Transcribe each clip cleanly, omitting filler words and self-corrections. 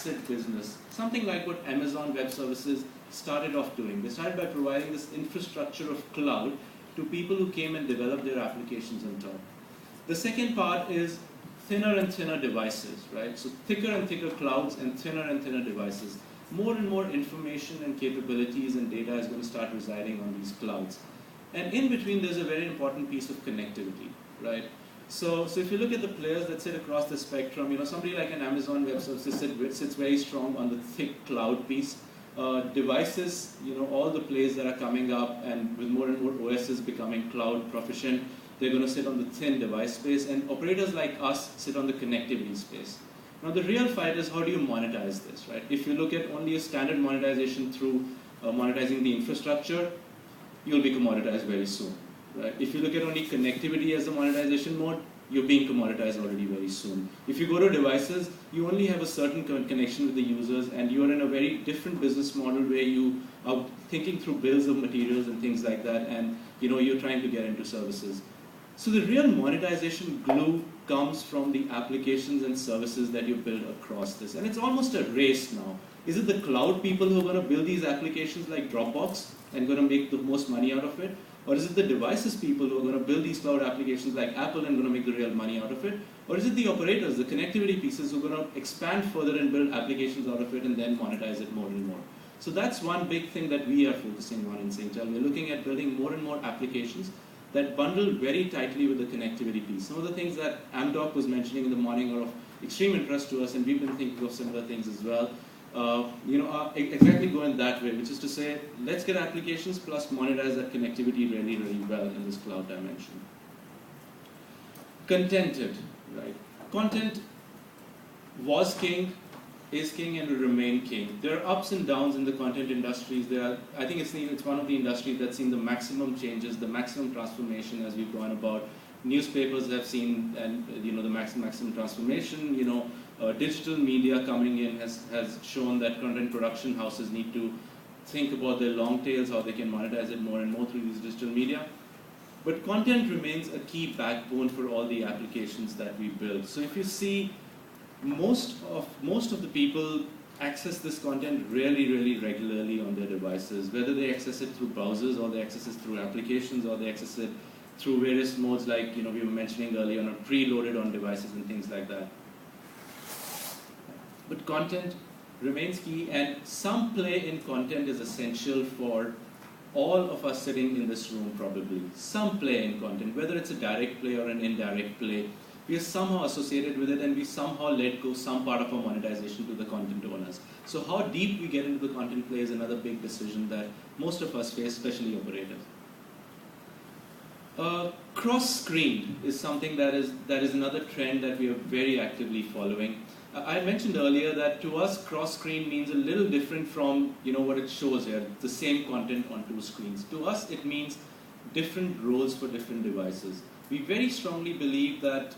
asset business, something like what Amazon Web Services started off doing. They started by providing this infrastructure of cloud to people who came and developed their applications on top. The second part is thinner and thinner devices, right? So thicker and thicker clouds and thinner devices. More and more information and capabilities and data is going to start residing on these clouds. And in between, there's a very important piece of connectivity, right? So if you look at the players that sit across the spectrum, somebody like an Amazon Web Services sits very strong on the thick cloud piece. Devices, all the players that are coming up, and with more and more OSs becoming cloud proficient, they're going to sit on the thin device space, and operators like us sit on the connectivity space. Now the real fight is how do you monetize this, right? If you look at only a standard monetization through monetizing the infrastructure, you'll be commoditized very soon, right? If you look at only connectivity as a monetization mode, you're being commoditized already very soon. If you go to devices, you only have a certain connection with the users, and you're in a very different business model where you are thinking through bills of materials and things like that, and you're trying to get into services. So the real monetization glue comes from the applications and services that you build across this. And it's almost a race now. Is it the cloud people who are going to build these applications like Dropbox and going to make the most money out of it? Or is it the devices people who are going to build these cloud applications like Apple and going to make the real money out of it? Or is it the operators, the connectivity pieces, who are going to expand further and build applications out of it and then monetize it more and more? So that's one big thing that we are focusing on in Singtel. We're looking at building more and more applications that bundle very tightly with the connectivity piece. Some of the things that Amdoc was mentioning in the morning are of extreme interest to us, and we've been thinking of similar things as well. Exactly going that way, which is to say, let's get applications plus monetize that connectivity really, really well in this cloud dimension. Contented, right? Content was king, is king, and will remain king. There are ups and downs in the content industries. I think it's one of the industries that's seen the maximum changes, the maximum transformation as we've gone about. Newspapers have seen, and the maximum transformation. Digital media coming in has shown that content production houses need to think about their long tails, how they can monetize it more and more through these digital media. But content remains a key backbone for all the applications that we build. So if you see, most of the people access this content really, really regularly on their devices, whether they access it through browsers or they access it through applications or they access it through various modes like we were mentioning earlier, preloaded on devices and things like that. But content remains key, and some play in content is essential for all of us sitting in this room probably. Some play in content, whether it's a direct play or an indirect play. We are somehow associated with it, and we somehow let go some part of our monetization to the content owners. So how deep we get into the content play is another big decision that most of us face, especially operators. Cross-screen is something that is another trend that we are very actively following. I mentioned earlier that to us, cross-screen means a little different from what it shows here, the same content on two screens. To us, it means different roles for different devices. We very strongly believe that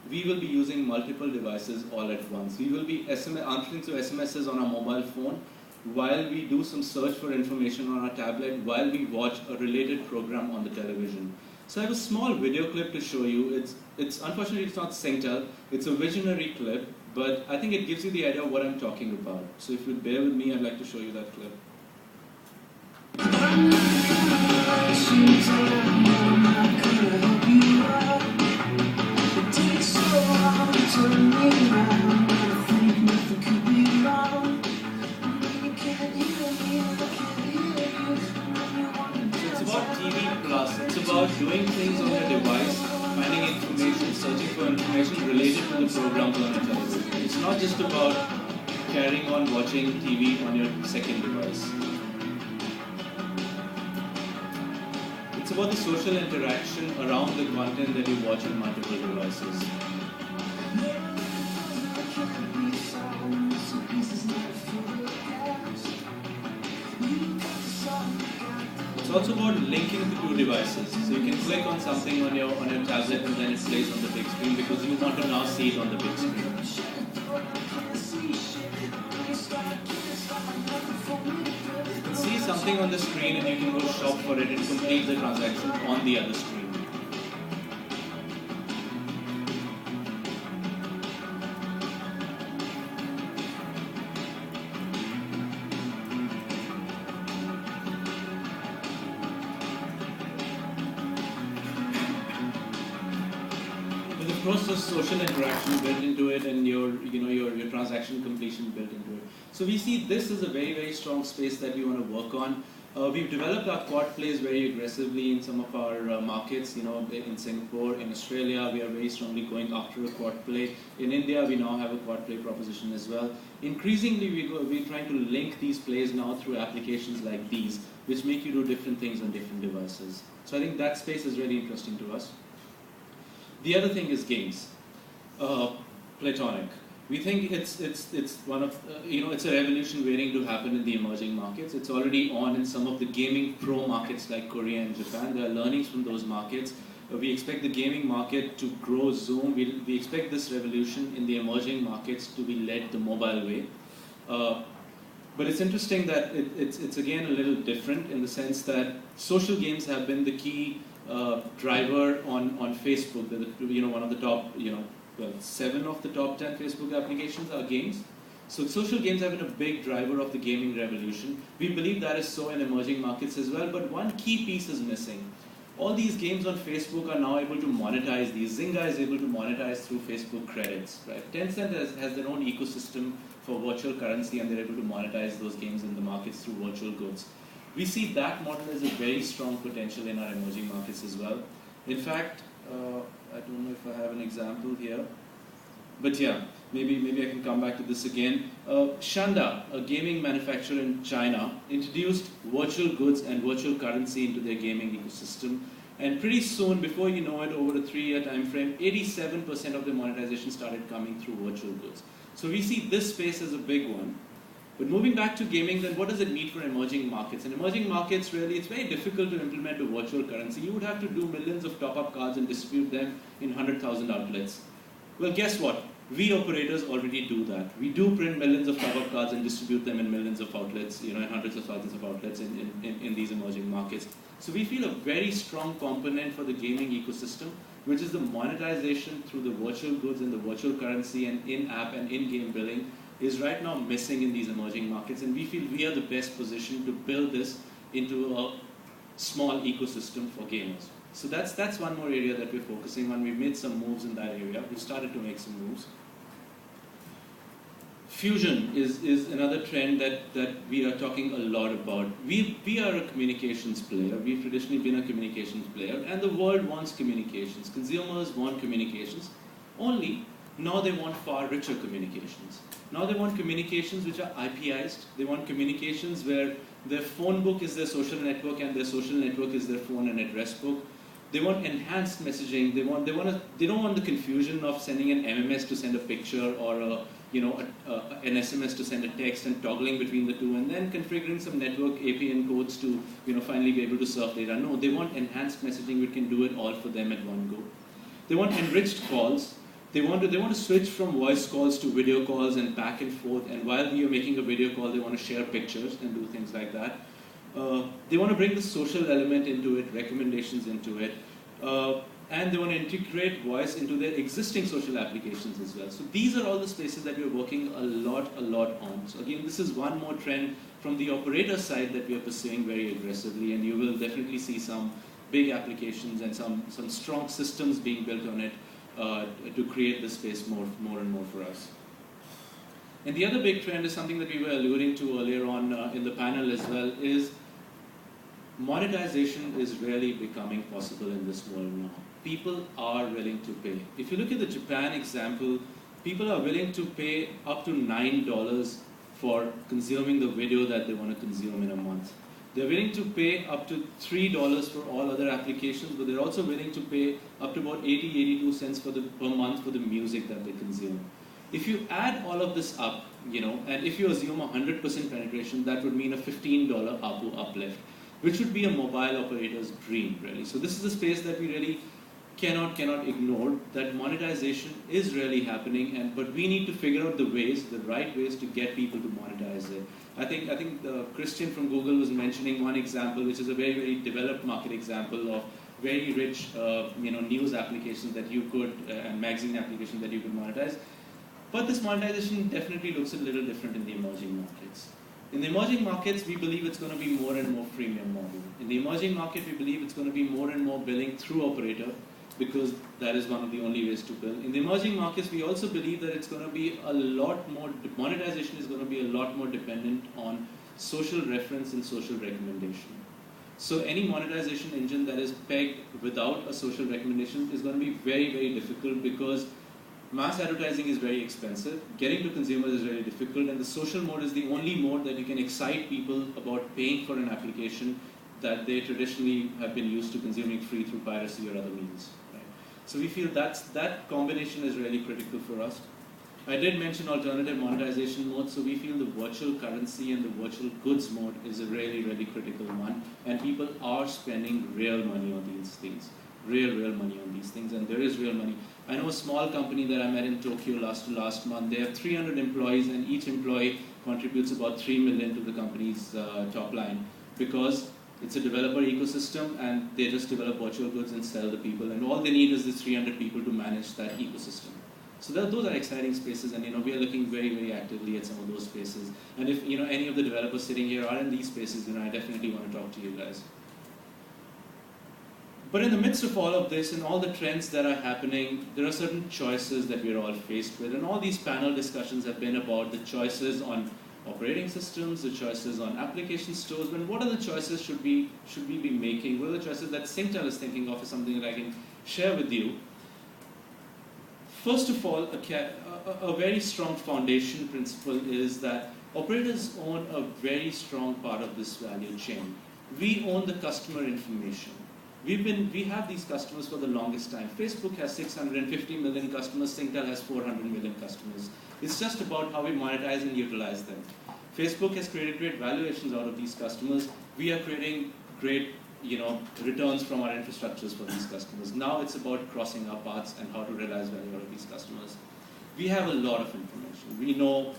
we will be using multiple devices all at once. We will be answering to SMSs on our mobile phone while we do some search for information on our tablet, while we watch a related program on the television. So I have a small video clip to show you. It's unfortunately it's not Singtel. It's a visionary clip, but I think it gives you the idea of what I'm talking about. So if you'd bear with me, I'd like to show you that clip. It's about TV Plus. It's about doing things on your device, finding information, searching for information related to the programs on your television. It's not just about carrying on watching TV on your second device. It's about the social interaction around the content that you watch on multiple devices. It's also about linking the two devices. So you can click on something on your tablet and then it plays on the big screen because you want to now see it on the big screen. You can see something on the screen and you can go shop for it and complete the transaction on the other screen. course, there's social interaction built into it, and your transaction completion built into it. So we see this as a very, very strong space that we want to work on. We've developed our quad plays very aggressively in some of our markets. In Singapore, in Australia, we are very strongly going after a quad play. In India, we now have a quad play proposition as well. Increasingly, we're trying to link these plays now through applications like these, which make you do different things on different devices. So I think that space is really interesting to us. The other thing is games. Platonic. We think it's one of it's a revolution waiting to happen in the emerging markets. It's already on in some of the gaming pro markets like Korea and Japan. There are learnings from those markets. We expect the gaming market to grow Zoom. We expect this revolution in the emerging markets to be led the mobile way. But it's interesting that it's again a little different in the sense that social games have been the key driver on Facebook. One of the top 7 of the top 10 Facebook applications are games. So social games have been a big driver of the gaming revolution. We believe that is so in emerging markets as well, but one key piece is missing. All these games on Facebook are now able to monetize these. Zynga is able to monetize through Facebook credits, right? Tencent has their own ecosystem for virtual currency, and they're able to monetize those games in the markets through virtual goods. We see that model as a very strong potential in our emerging markets as well. In fact, I don't know if I have an example here, but yeah, maybe I can come back to this again. Shanda, a gaming manufacturer in China, introduced virtual goods and virtual currency into their gaming ecosystem, and pretty soon, before you know it, over a 3-year time frame, 87% of the monetization started coming through virtual goods. So we see this space as a big one. But moving back to gaming, then what does it mean for emerging markets? In emerging markets, really, it's very difficult to implement a virtual currency. You would have to do millions of top-up cards and distribute them in 100,000 outlets. Well, guess what? We operators already do that. We do print millions of top-up cards and distribute them in millions of outlets, in hundreds of thousands of outlets in these emerging markets. So we feel a very strong component for the gaming ecosystem, which is the monetization through the virtual goods and the virtual currency and in-app and in-game billing, is right now missing in these emerging markets, and we feel we are the best positioned to build this into a small ecosystem for gamers. So that's one more area that we're focusing on. We've made some moves in that area. We've started to make some moves. Fusion is another trend that we are talking a lot about. We are a communications player. We've traditionally been a communications player, and the world wants communications. Consumers want communications. Only now they want far richer communications. Now they want communications which are IPized. They want communications where their phone book is their social network and their social network is their phone and address book. They want enhanced messaging. They don't want the confusion of sending an MMS to send a picture or an SMS to send a text and toggling between the two and then configuring some network APN codes to finally be able to surf data. No, they want enhanced messaging which can do it all for them at one go. They want enriched calls. They want to switch from voice calls to video calls and back and forth, and while you're making a video call, they want to share pictures and do things like that. They want to bring the social element into it, recommendations into it, and they want to integrate voice into their existing social applications as well. So these are all the spaces that we're working a lot on. So again, this is one more trend from the operator side that we are pursuing very aggressively, and you will definitely see some big applications and some strong systems being built on it to create this space more and more for us. And the other big trend is something that we were alluding to earlier on in the panel as well, is monetization is really becoming possible in this world now. People are willing to pay. If you look at the Japan example, people are willing to pay up to $9 for consuming the video that they want to consume in a month. They're willing to pay up to $3 for all other applications, but they're also willing to pay up to about 82 cents per month for the music that they consume. If you add all of this up, and if you assume 100% penetration, that would mean a $15 ARPU uplift, which would be a mobile operator's dream, really. So this is a space that we really cannot ignore, that monetization is really happening, but we need to figure out the right ways to get people to monetize it. I think Christian from Google was mentioning one example, which is a very, very developed market example of very rich news applications that you could, and magazine applications that you could monetize. But this monetization definitely looks a little different in the emerging markets. In the emerging markets, we believe it's going to be more and more freemium model. In the emerging market, we believe it's going to be more and more billing through operator. because that is one of the only ways to build. In the emerging markets, we also believe that it's going to be a lot more, monetization is going to be a lot more dependent on social reference and social recommendation. So any monetization engine that is pegged without a social recommendation is going to be very, very difficult, because mass advertising is very expensive, getting to consumers is very difficult, and the social mode is the only mode that you can excite people about paying for an application that they traditionally have been used to consuming free through piracy or other means. Right? So we feel that combination is really critical for us. I did mention alternative monetization modes, so we feel the virtual currency and the virtual goods mode is a really, really critical one, and people are spending real money on these things. Real money on these things, and there is real money. I know a small company that I met in Tokyo last month. They have 300 employees, and each employee contributes about 3 million to the company's top line, because it's a developer ecosystem, and they just develop virtual goods and sell the people, and all they need is these 300 people to manage that ecosystem. So those are exciting spaces, and we are looking very, very actively at some of those spaces. And if any of the developers sitting here are in these spaces, I definitely want to talk to you guys. But in the midst of all of this and all the trends that are happening, there are certain choices that we're all faced with. And all these panel discussions have been about the choices on operating systems, the choices on application stores, but what are the choices should we be making? What are the choices that Singtel is thinking of is something that I can share with you. First of all, a very strong foundation principle is that operators own a very strong part of this value chain. We own the customer information. We have these customers for the longest time. Facebook has 650 million customers, Singtel has 400 million customers. It's just about how we monetize and utilize them. Facebook has created great valuations out of these customers. We are creating great returns from our infrastructures for these customers. Now it's about crossing our paths and how to realize value out of these customers. We have a lot of information. We know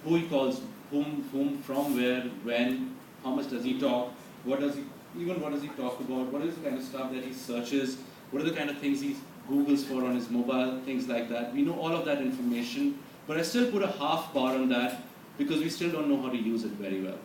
who he calls whom, from where, when, how much does he talk, what does he talk about, what is the kind of stuff that he searches, what are the kind of things he Googles for on his mobile, things like that. We know all of that information, but I still put a half bar on that because we still don't know how to use it very well.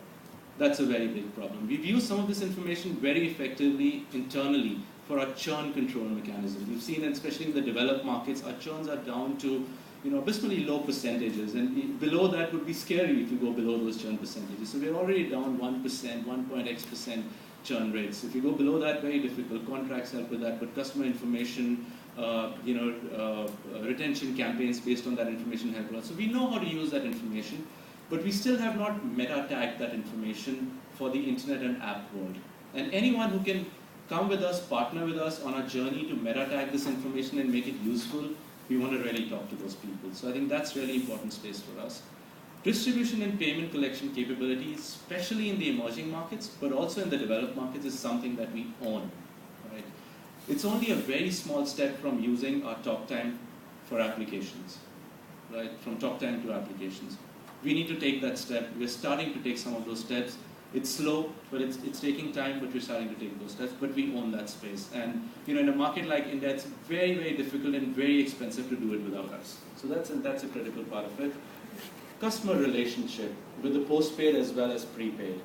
That's a very big problem. We've used some of this information very effectively internally for our churn control mechanism. We've seen, especially in the developed markets, our churns are down to abysmally low percentages, and below that would be scary if you go below those churn percentages. So we're already down 1%, 1.x% churn rates. If you go below that, very difficult. Contracts help with that, but customer information, retention campaigns based on that information help a lot. So we know how to use that information, but we still have not meta-tagged that information for the internet and app world. And anyone who can come with us, partner with us on a journey to meta-tag this information and make it useful, we want to really talk to those people. So I think that's really important space for us. Distribution and payment collection capabilities, especially in the emerging markets, but also in the developed markets, is something that we own. Right? It's only a very small step from using our talk time for applications, right? From talk time to applications. We need to take that step. We're starting to take some of those steps. It's slow, but it's taking time, but we're starting to take those steps, but we own that space. And in a market like India, it's very, very difficult and very expensive to do it without us. So that's a critical part of it. Customer relationship with the postpaid as well as prepaid.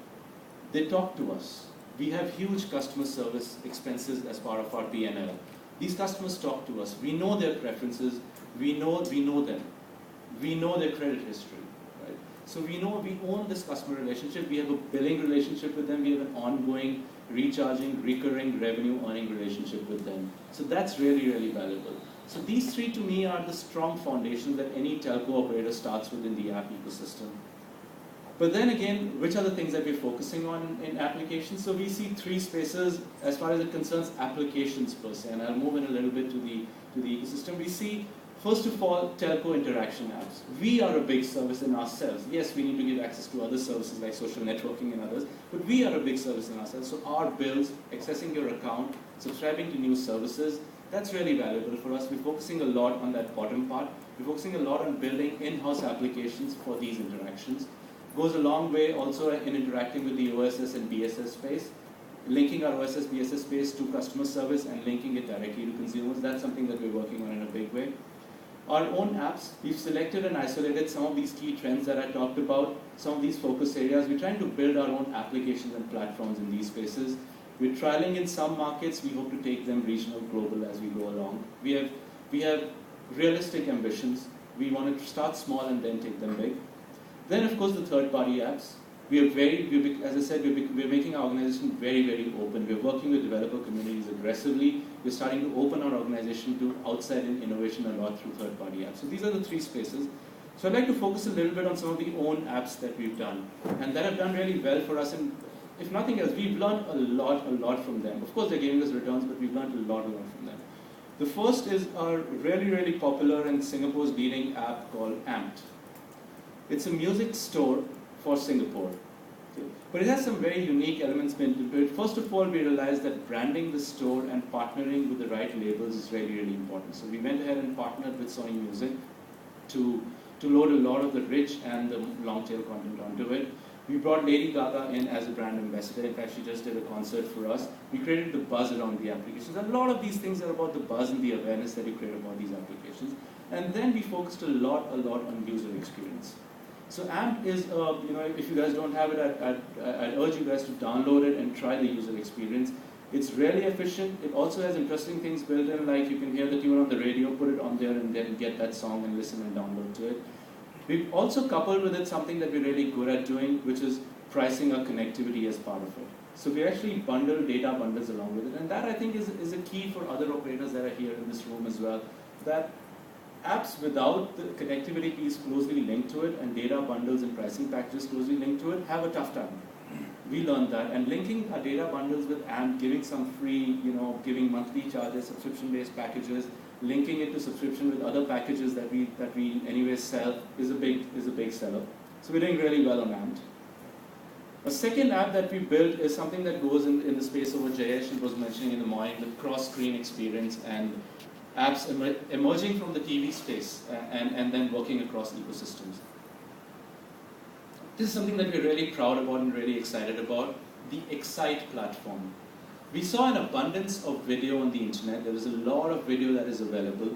They talk to us. We have huge customer service expenses as part of our P&L. These customers talk to us. We know their preferences. We know them. We know their credit history. Right? So we own this customer relationship. We have a billing relationship with them. We have an ongoing, recharging, recurring revenue earning relationship with them. So that's really, really valuable. So these three to me are the strong foundation that any telco operator starts with in the app ecosystem. But then again, which are the things that we're focusing on in applications? So we see three spaces as far as it concerns applications per se, and I'll move in a little bit to the ecosystem. We see, first of all, telco interaction apps. We are a big service in ourselves. Yes, we need to give access to other services like social networking and others, but we are a big service in ourselves. So our bills, accessing your account, subscribing to new services, that's really valuable for us. We're focusing a lot on that bottom part. We're focusing a lot on building in-house applications for these interactions. Goes a long way also in interacting with the OSS and BSS space, linking our OSS, BSS space to customer service and linking it directly to consumers. That's something that we're working on in a big way. Our own apps, we've selected and isolated some of these key trends that I talked about, some of these focus areas. We're trying to build our own applications and platforms in these spaces. We're trialing in some markets. We hope to take them regional, global as we go along. We have realistic ambitions. We want to start small and then take them big. Then, of course, the third-party apps. As I said, we're making our organization very, very open. We're working with developer communities aggressively. We're starting to open our organization to outside innovation a lot through third-party apps. So these are the three spaces. So I'd like to focus a little bit on some of the own apps that we've done and that have done really well for us. And if nothing else, we've learned a lot from them. Of course, they're giving us returns, but we've learned a lot from them. The first is our really, really popular and Singapore's leading app called Amped. It's a music store for Singapore. Okay. But it has some very unique elements built into it. First of all, we realized that branding the store and partnering with the right labels is really, really important. So we went ahead and partnered with Sony Music to load a lot of the rich and the long-tail content onto it. We brought Lady Gaga in as a brand ambassador. In fact, she just did a concert for us. We created the buzz around the applications. A lot of these things are about the buzz and the awareness that you create about these applications. And then we focused a lot on user experience. So AMP is, if you guys don't have it, I'd urge you guys to download it and try the user experience. It's really efficient. It also has interesting things built in, like you can hear the tune on the radio, put it on there, and then get that song and listen and download to it. We've also coupled with it something that we're really good at doing, which is pricing our connectivity as part of it. So we actually bundle data bundles along with it, and that I think is a key for other operators that are here in this room as well, that apps without the connectivity piece closely linked to it and data bundles and pricing packages closely linked to it have a tough time. We learned that, and linking our data bundles with AMP, giving some free, giving monthly charges, subscription-based packages, linking it to subscription with other packages that we anyway sell is a big seller. So we're doing really well on AMP. A second app that we built is something that goes in the space of what Jayesh was mentioning in the morning, the Crossscreen experience and apps emerging from the TV space and then working across ecosystems. This is something that we're really proud about and really excited about, the Excite platform. We saw an abundance of video on the internet. There is a lot of video that is available.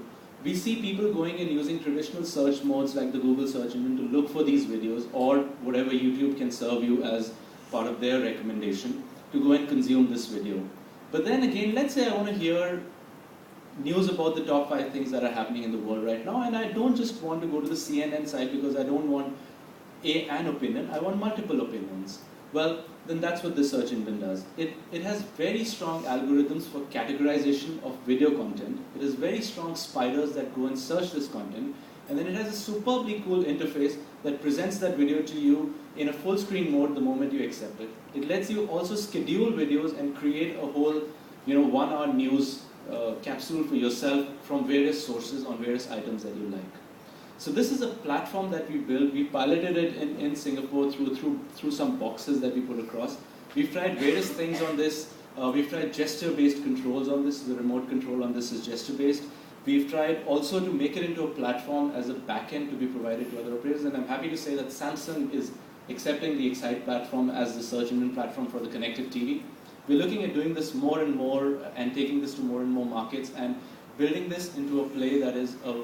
We see people going and using traditional search modes like the Google search engine to look for these videos or whatever YouTube can serve you as part of their recommendation to go and consume this video. But then again, let's say I want to hear news about the top 5 things that are happening in the world right now, and I don't just want to go to the CNN site because I don't want an opinion, I want multiple opinions. Well, then that's what the search engine does. It has very strong algorithms for categorization of video content. It has very strong spiders that go and search this content, and then it has a superbly cool interface that presents that video to you in a full screen mode the moment you accept it. It lets you also schedule videos and create a whole 1-hour news capsule for yourself from various sources on various items that you like. So this is a platform that we built. We piloted it in Singapore through some boxes that we put across. We've tried various things on this. We've tried gesture-based controls on this. The remote control on this is gesture-based. We've tried also to make it into a platform as a backend to be provided to other operators. And I'm happy to say that Samsung is accepting the Excite platform as the search engine platform for the connected TV. We're looking at doing this more and more and taking this to more and more markets and building this into a play that is a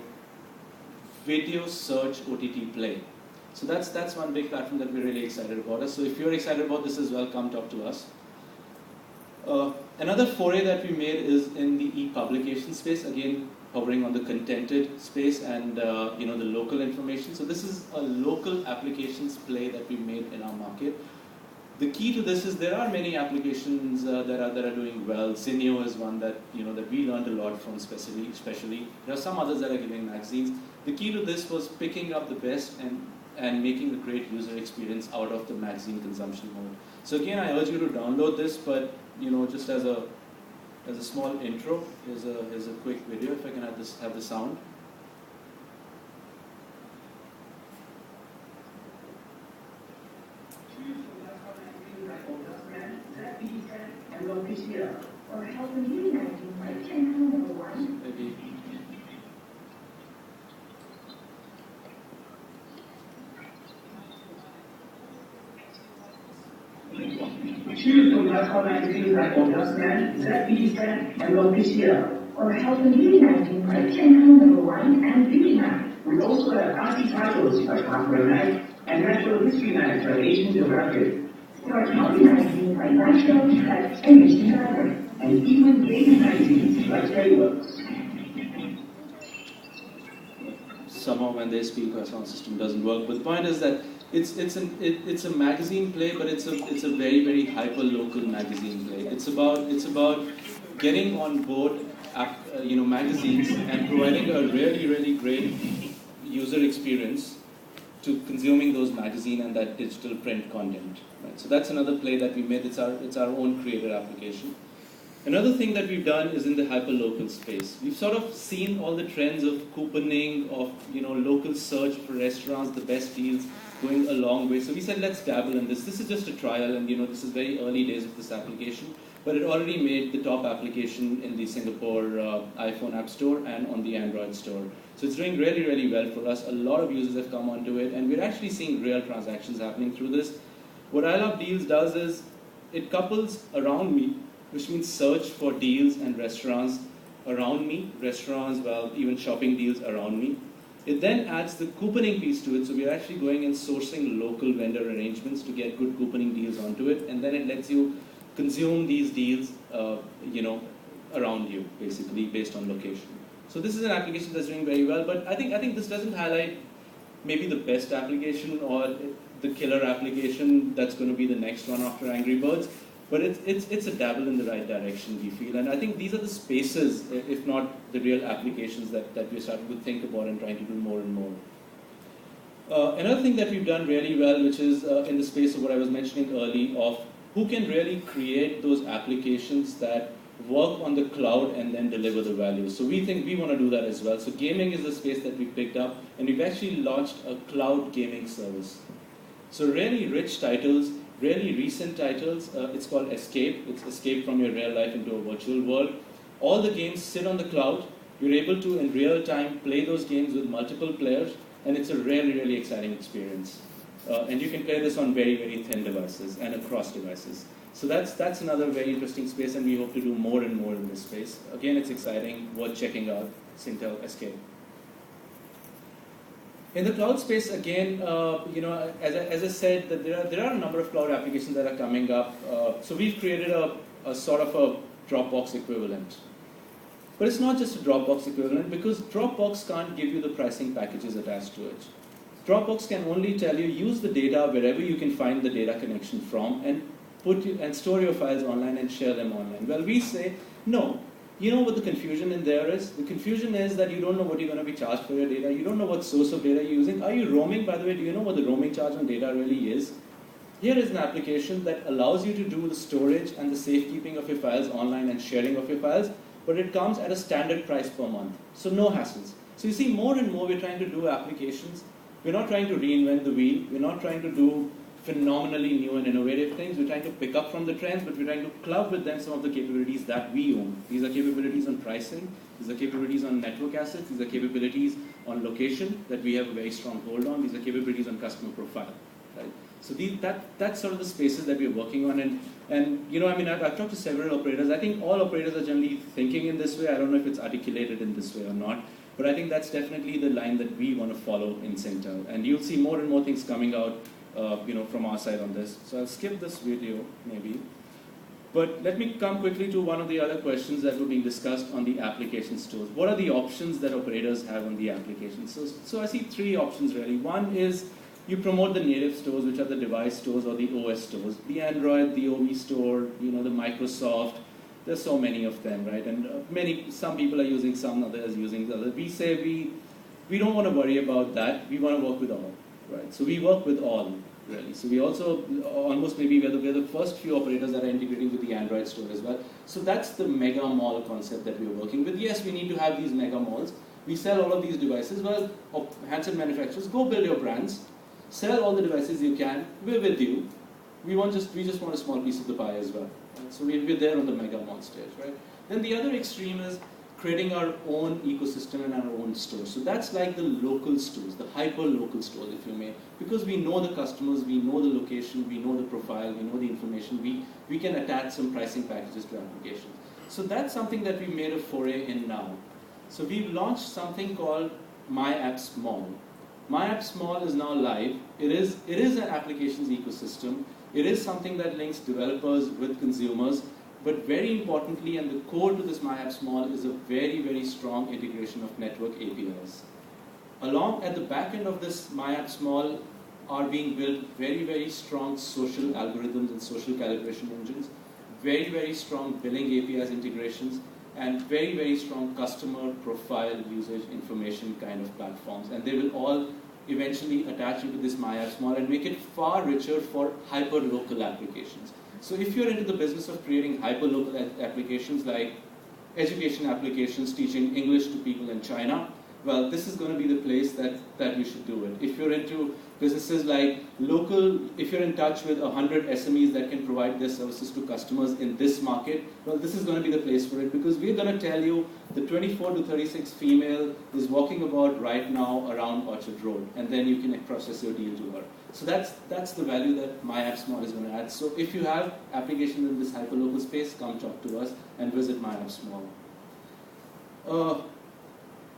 video search OTT play. So that's one big platform that we're really excited about. So if you're excited about this as well, come talk to us. Another foray that we made is in the e-publication space, again hovering on the contented space and the local information. So this is a local applications play that we made in our market. The key to this is there are many applications that are doing well. Zinio is one that that we learned a lot from, especially. There are some others that are giving magazines. The key to this was picking up the best and making a great user experience out of the magazine consumption mode. So again, I urge you to download this, but just as a small intro, here's a quick video. If I can have the sound. Maybe. ชื่อคุณและคอมเมนต์ที่รายการดัชแมนและบีแซนและลอฟิเชียล or helping uniting my channel #1 and Vietnam. We also have arty titles like Hyperlocal and Natural History Night by Asian Geographic. There are healthy magazines like Lifestyle, Pets, and Mission Driver, and even gaming magazines like Playbooks. Somehow when they speak, our sound system doesn't work. But the point is that it's a magazine play, but it's a very, very hyper-local magazine play. It's about getting on board magazines and providing a really, really great user experience to consuming those magazine and that digital print content. Right? So that's another play that we made. It's our own created application. Another thing that we've done is in the hyperlocal space. We've sort of seen all the trends of couponing, of local search for restaurants, the best deals, going a long way. So we said, let's dabble in this. This is just a trial, and this is very early days of this application. But it already made the top application in the Singapore iPhone App Store and on the Android Store. So it's doing really, really well for us. A lot of users have come onto it, and we're actually seeing real transactions happening through this. What I Love Deals does is it couples around me, which means search for deals and restaurants around me, even shopping deals around me. It then adds the couponing piece to it, so we're actually going and sourcing local vendor arrangements to get good couponing deals onto it, and then it lets you consume these deals, around you, basically, based on location. So this is an application that's doing very well, but I think this doesn't highlight maybe the best application or the killer application that's going to be the next one after Angry Birds. But it's a dabble in the right direction, we feel. And I think these are the spaces, if not the real applications, that we're starting to think about and trying to do more and more. Another thing that we've done really well, which is in the space of what I was mentioning early, of who can really create those applications that work on the cloud and then deliver the value. So we think we want to do that as well. So gaming is the space that we picked up, and we've actually launched a cloud gaming service. So really rich titles, really recent titles. It's called Escape. It's escape from your real life into a virtual world. All the games sit on the cloud. You're able to, in real time, play those games with multiple players, and it's a really, really exciting experience. And you can play this on very, very thin devices and across devices. So that's another very interesting space, and we hope to do more and more in this space. Again, it's exciting, worth checking out, Singtel Escape. In the cloud space, again, as I said, that there are a number of cloud applications that are coming up. So we've created a sort of a Dropbox equivalent. But it's not just a Dropbox equivalent, because Dropbox can't give you the pricing packages attached to it. Dropbox can only tell you, use the data wherever you can find the data connection from, and store your files online and share them online. Well, we say, no. You know what the confusion in there is? The confusion is that you don't know what you're going to be charged for your data. You don't know what source of data you're using. Are you roaming? By the way, do you know what the roaming charge on data really is? Here is an application that allows you to do the storage and the safekeeping of your files online and sharing of your files, but it comes at a standard price per month. So no hassles. So you see, more and more we're trying to do applications. We're not trying to reinvent the wheel. We're not trying to do phenomenally new and innovative things. We're trying to pick up from the trends, but we're trying to club with them some of the capabilities that we own. These are capabilities on pricing. These are capabilities on network assets. These are capabilities on location that we have a very strong hold on. These are capabilities on customer profile. Right? So that's sort of the spaces that we're working on. And I've talked to several operators. I think all operators are generally thinking in this way. I don't know if it's articulated in this way or not. But I think that's definitely the line that we want to follow in Singtel. And you'll see more and more things coming out from our side on this. So I'll skip this video, maybe. But let me come quickly to one of the other questions that were being discussed on the application stores. What are the options that operators have on the application? So I see three options, really. One is you promote the native stores, which are the device stores or the OS stores. The Android, the OV store, the Microsoft. There's so many of them, right? And some people are using some, others using the other. We say we don't want to worry about that. We want to work with all. Right, so we work with all, really. So we also, almost maybe we're the first few operators that are integrating with the Android store as well. So that's the mega mall concept that we're working with. Yes, we need to have these mega malls. We sell all of these devices. Well, handset manufacturers, go build your brands. Sell all the devices you can. We're with you. We just want a small piece of the pie as well. Right? So we're there on the mega mall stage, right? Then the other extreme is creating our own ecosystem and our own stores. So that's like the local stores, the hyper-local stores, if you may. Because we know the customers, we know the location, we know the profile, we know the information, we can attach some pricing packages to applications. So that's something that we made a foray in now. So we've launched something called MyAppSmall. MyAppSmall is now live. It is an applications ecosystem. It is something that links developers with consumers, but very importantly, and the core to this MyAppSmall is a very, very strong integration of network APIs. Along at the back end of this MyAppSmall are being built very, very strong social algorithms and social calibration engines, very, very strong billing APIs integrations, and very, very strong customer profile usage information kind of platforms. And they will all eventually attach into this MyAppSmall and make it far richer for hyperlocal applications. So if you're into the business of creating hyperlocal applications like education applications teaching English to people in China, well, this is going to be the place that you should do it. If you're into businesses like local, if you're in touch with 100 SMEs that can provide their services to customers in this market, well, this is going to be the place for it, because we're going to tell you the 24 to 36 female is walking about right now around Orchard Road, and then you can process your deal to her. So that's the value that MyAppSmall is going to add. So if you have applications in this hyperlocal space, come talk to us and visit MyAppSmall.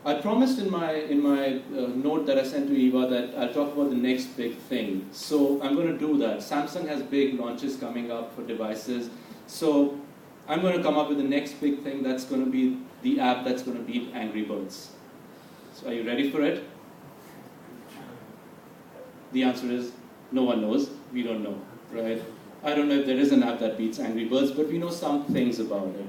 I promised in my note that I sent to Eva that I'll talk about the next big thing. So I'm going to do that. Samsung has big launches coming up for devices. So I'm going to come up with the next big thing that's going to be the app that's going to beat Angry Birds. So are you ready for it? The answer is no one knows. We don't know, right? I don't know if there is an app that beats Angry Birds, but we know some things about it.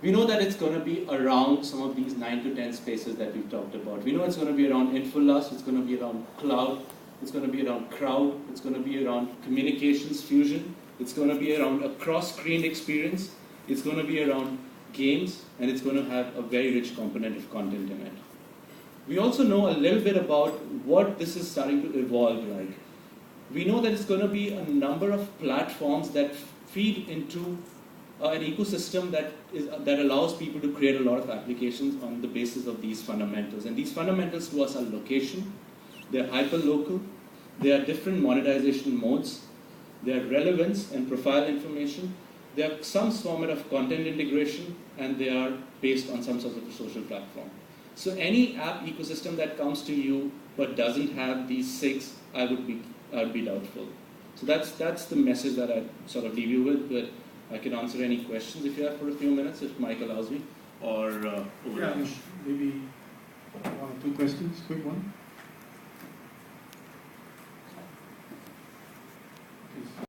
We know that it's going to be around some of these 9 to 10 spaces that we've talked about. We know it's going to be around InfoLust, it's going to be around cloud, it's going to be around crowd, it's going to be around communications fusion, it's going to be around a cross-screen experience, it's going to be around games, and it's going to have a very rich component of content in it. We also know a little bit about what this is starting to evolve like. We know that it's going to be a number of platforms that feed into an ecosystem that allows people to create a lot of applications on the basis of these fundamentals. And these fundamentals to us are location, they're hyperlocal, they are different monetization modes, they are relevance and profile information, they are some format of content integration, and they are based on some sort of a social platform. So any app ecosystem that comes to you but doesn't have these 6, I would be doubtful. So that's the message that I'd sort of leave you with. But I can answer any questions if you have for a few minutes, if Mike allows me, or maybe 1 or 2 questions, quick one.